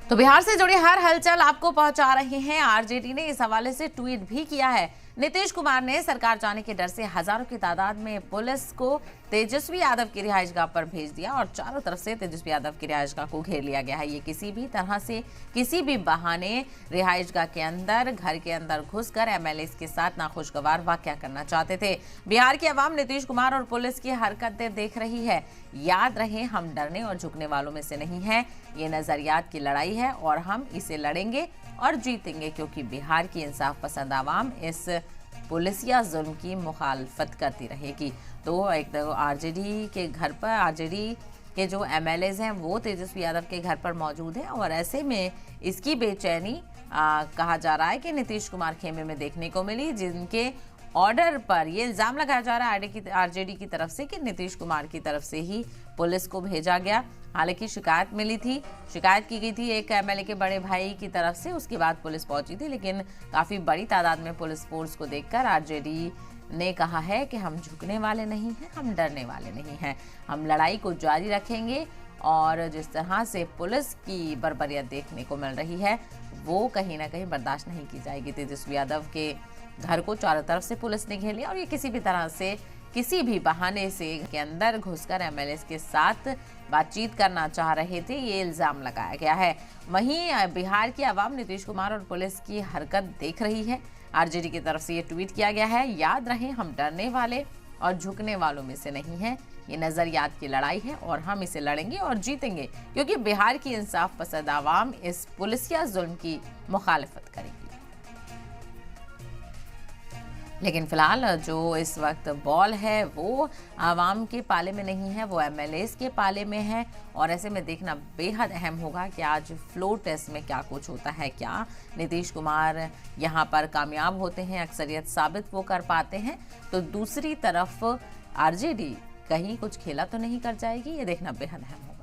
तो बिहार से जुड़ी हर हलचल आपको पहुंचा रहे हैं। आरजेडी ने इस हवाले से ट्वीट भी किया है। नीतीश कुमार ने सरकार जाने के डर से हजारों की तादाद में पुलिस को तेजस्वी यादव की रिहाइशगाह पर भेज दिया और चारों तरफ से तेजस्वी यादव की रिहाइशगाह को घेर लिया गया है। ये किसी भी तरह से किसी भी बहाने रिहाइशगाह के अंदर घर के अंदर घुसकर एमएलए के साथ नाखुशगवार वाकया करना चाहते थे। बिहार की आवाम नीतीश कुमार और पुलिस की हरकतें देख रही है। याद रहे, हम डरने और झुकने वालों में से नहीं हैं। ये नजरियात की लड़ाई है और हम इसे लड़ेंगे और जीतेंगे, क्योंकि बिहार की इंसाफ पसंद आवाम इस पुलिसिया जुल्म की मुखालफत करती रहेगी। तो एक तो आरजेडी के घर पर, आरजेडी के जो एमएलएज हैं वो तेजस्वी यादव के घर पर मौजूद हैं और ऐसे में इसकी बेचैनी कहा जा रहा है कि नीतीश कुमार खेमे में देखने को मिली, जिनके ऑर्डर पर ये इल्जाम लगाया जा रहा है आरजेडी की तरफ से कि नीतीश कुमार की तरफ से ही पुलिस को भेजा गया। हालांकि शिकायत मिली थी, शिकायत की गई थी एक एमएलए के बड़े भाई की तरफ से, उसके बाद पुलिस पहुंची थी, लेकिन काफी बड़ी तादाद में पुलिस फोर्स को देखकर आरजेडी ने कहा है कि हम झुकने वाले नहीं हैं, हम डरने वाले नहीं हैं, हम लड़ाई को जारी रखेंगे। और जिस तरह से पुलिस की बर्बरियत देखने को मिल रही है वो कहीं ना कहीं बर्दाश्त नहीं की जाएगी। तेजस्वी यादव के घर को चारों तरफ से पुलिस ने घेर लिया और ये किसी भी तरह से किसी भी बहाने से के अंदर घुसकर एमएलए के साथ बातचीत करना चाह रहे थे, ये इल्जाम लगाया गया है। वहीं बिहार की आवाम नीतीश कुमार और पुलिस की हरकत देख रही है। आरजेडी की तरफ से ये ट्वीट किया गया है, याद रहे, हम डरने वाले और झुकने वालों में से नहीं हैं। ये नजरियात की लड़ाई है और हम इसे लड़ेंगे और जीतेंगे, क्योंकि बिहार की इंसाफ पसंद आवाम इस पुलिसिया जुल्म की मुखालफत करेगी। लेकिन फिलहाल जो इस वक्त बॉल है वो आवाम के पाले में नहीं है, वो एमएलए के पाले में है। और ऐसे में देखना बेहद अहम होगा कि आज फ्लोर टेस्ट में क्या कुछ होता है। क्या नीतीश कुमार यहाँ पर कामयाब होते हैं, अक्सरियत साबित वो कर पाते हैं, तो दूसरी तरफ आरजेडी कहीं कुछ खेला तो नहीं कर जाएगी। ये देखना बेहद अहम होगा।